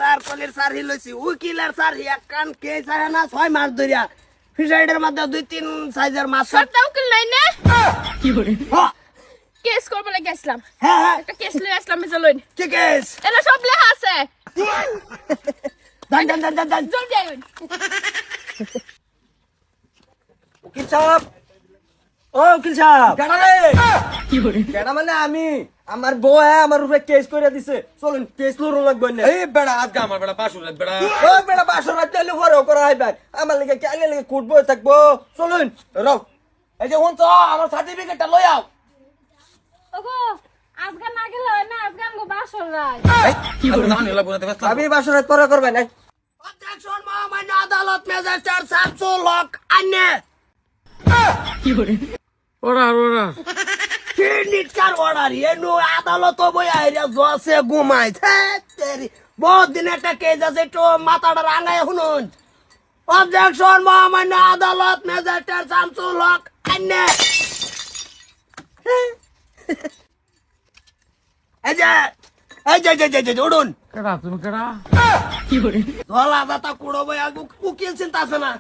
Sir কলের sir হিলছি উকিলের sir এক কান কে চায় না 6 মাস ধরিয়া ফিশারিডের মধ্যে 2-3 সাইজের মাছ সরটা উকিল নাই না কি করে কেস করব লাগি আসলাম হ্যাঁ একটা কেস লই আসলাম মিজা লইন কি কেস এটা সব লেখা আছে দান জলদি আইন উকিল সাহেব ও উকিল সাহেব কেডা রে কি করে কেডা মানে আমি আমার বউ আমার উপরে কেস করে দিছে চলুন কেস লড়ো লাগবে না এই বেড়া আজকে আমার বেড়া পাশুরে বেড়া ও বেটা বাসর রাতে ঘরে করে আইবেন আমার লিগে কেলে লিগে কুটবো থাকবো চলুন রও এই যে হুন তো আমার সার্টিফিকেটটা লই আও ওগো আজকে না গেল না আজকে আমগো বাসর রাত কি করে না নিলা বুঝাতে পারছ আমি বাসর রাত পরে করবেন অবজেকশন মহামান্য আদালত ম্যাজিস্ট্রেট শামসুল হক আন্নে কি করে ওরা কি নিটকার অর্ডার এনু আদালত বই আইরা জসে ঘুমাইছে তেরি বহুত দিন একটা কেস আছে তো মাথাটা রাঙায় শুনুন অবজেকশন মহামান্য আদালত ম্যাজিস্ট্রেট শামসুল হক আন্নে এই যে উড়ুন কেডা তুমি কেডা কি করে ধলা দাতা কুড়ো বই আগু উকিল চিন্তা আছে না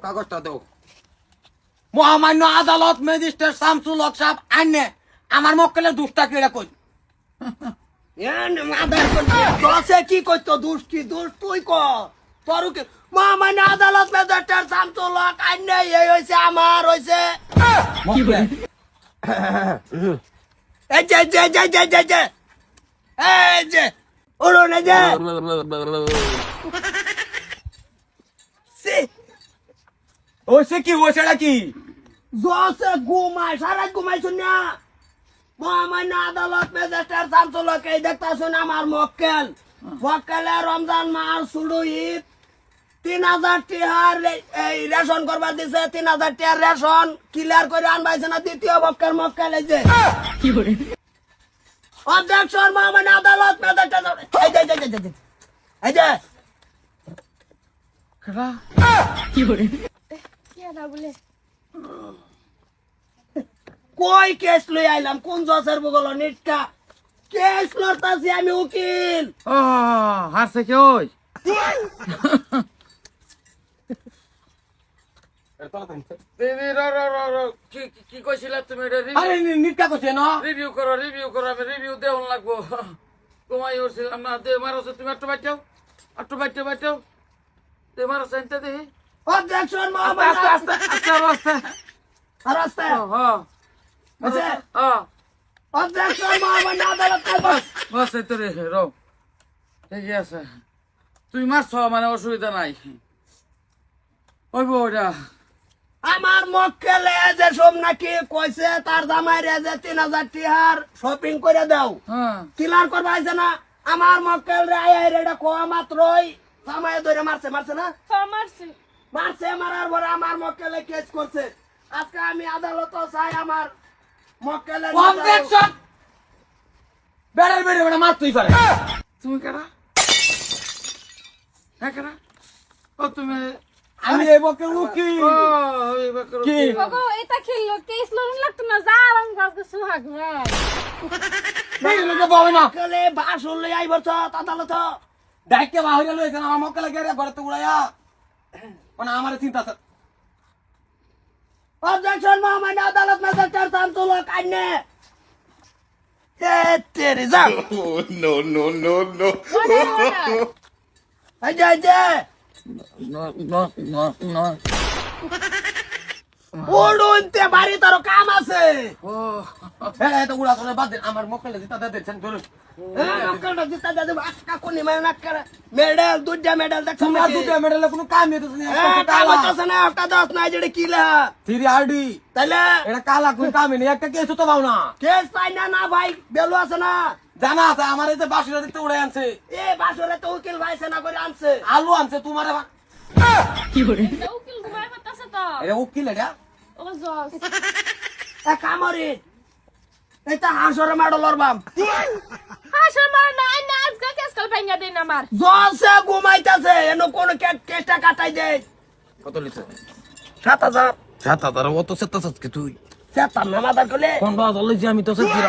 কাগজটা দাও মহামান্য আদালত ম্যাজিস্ট্রেট শামসুল হক সাহেব আইনে আমার মক্কেলের দুষ্টা কেড়ে কই দশে কি করতো দুষ কি দুষ তুই ক তোর কি মহামান্য আদালত ম্যাজিস্ট্রেট শামসুল হক আইনে এই হইছে আমার হইছে এই যে উড়ুন এই যে ও সে কি ওছেড়া কি জসে ঘুমায় সারা ঘুমাই শুনিয়া মহামান্য আদালত ম্যাজিস্ট্রেট শামসুল হক এই দেখতাছুন আমার মক্কেলে রমজান মাস শুরু ঈদ 3000 টিহার এই রেশন করবার দিছে 3000 টিহার রেশন ক্লিয়ার করে আনবাইছে না দ্বিতীয় মক্কেল এই যে কি করে অবজেকশন মহামান্য আদালত ম্যাজিস্ট্রেট এই যে কেডা কি করে কি না বলে কই কেস লই আইলাম কোন জসের বগল নিটকা কেস লড়তাছি আমি উকিল ও হারছে কই দিদি কি কইছিলা তুমি এটা আরে নিটকা কইছে না রিভিউ করো আমি রিভিউ দেওয়ান লাগবো ঘুমাই উঠছিলাম না দে মারছো তুমি একটু বাইটাও দে মারো সেন্তে দেখি অবজেকশন মহামান্য আস্তে রাস্তা হ্যাঁ অবজেকশন মহামান্য আদালত বাস এই তো রে রো ঠিকই আছে তুই মারছ মানে অসুবিধা নাই ওই বউটা আমার মক্কেলে যে সব নাকি কইছে তার জামাই রে যে 3000 টিহার শপিং করে দাও হ্যাঁ ক্লিয়ার করবা আইছে না আমার মক্কেল রে আই রেডা কোয়া মাত্রই জামাই ধরে মারছে না মারছে মারার পরে আমার মক্কেলে কেস করছে আজকে আমি আদালত চাই আমার মক্কেলের অবজেকশন বেড়ে মারতেই পারে তুমি কেডা হ্যাঁ কেডা ও তুমি আমি এই বকে উকিল ও এই বাকর কি? ওগো এটা খেললো কেস লড়ন লাগতো না যা আরাম গাছ সুহাগ ভাই এই লোকে বলে না মক্কেলে বাসুল লই আইবছ আদালত ডাইকে বাহিরে লইছে আমার মক্কেলে গেরে ঘরে তো উড়াইয়া মানে আমার চিন্তা আছে অবজেকশন মহামান্য আদালত ম্যাজিস্ট্রেট শামসুল হক আইনে তেরে যা no. এই যে না উড়ুন তে বাড়ি তার কাম আছে ও হ্যাঁ তো উড়া করে বাদ দেন আমার মক্কেলে জিতা দেন ধরুন মক্কেলটা জিতা দাদু আজকা কোনি মানে না করে মেডেল দুইটা মেডেল দেখছ তোমরা দুটো মেডেলে কোনো কাম নেই তো কাম হইতাছে না একটা দশ নাই যেটা কি লেখা 3RD তাইলে এটা কালা কোন কাম নেই একটা কেস তো পাও না কেস পাই না ভাই বেলু আছে না জানা আছে আমার এই যে বাসুরা দিতে উড়ে আনছে এ বাসরে তো উকিল ভাই সেনা করে আনছে আলু আনছে তোমার কি করে এটা উকিল ঘুমায় পাতাছে তো এটা উকিল এটা ও জস এ কামরি এটা হাসরে মাডলর বাম হাসা মার না আইনা আজকে কেস কল পাইনা দেন আমার জসে ঘুমাইতাছে এনো কোন কেসটা কাটাই দে কত লিছে 7000 7,000 অত 7,000 তুই সেটা নামাদার কলে কোন বাজ লইছি আমি তো সত্যি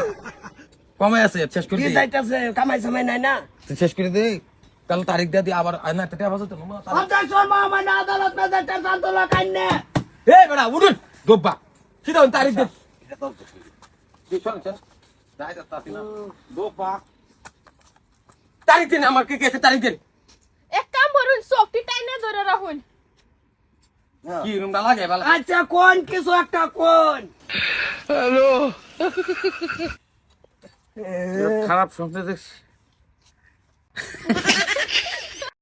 কমে আছে শেষ করে কি দে যাইতাছে কামাই সময় নাই না শেষ করে দে কাল তারিখ দিয়ে দিয়ে আবার না এটা আবার তো অবজেকশন মহামান্য আদালত ম্যাজিস্ট্রেট শামসুল্লাহ কাইন্নে এই বেটা উঠুন দোব্বা সিধা তারিখ দে তারিখ দিন আমার কি কেসে তারিখ দিন এক কাম করুন চোখটি টাইনে ধরে রাখুন কি রুমটা লাগে ভালো আচ্ছা কোন কিছু একটা কোন খারাপ স্বপ্নে দেখছি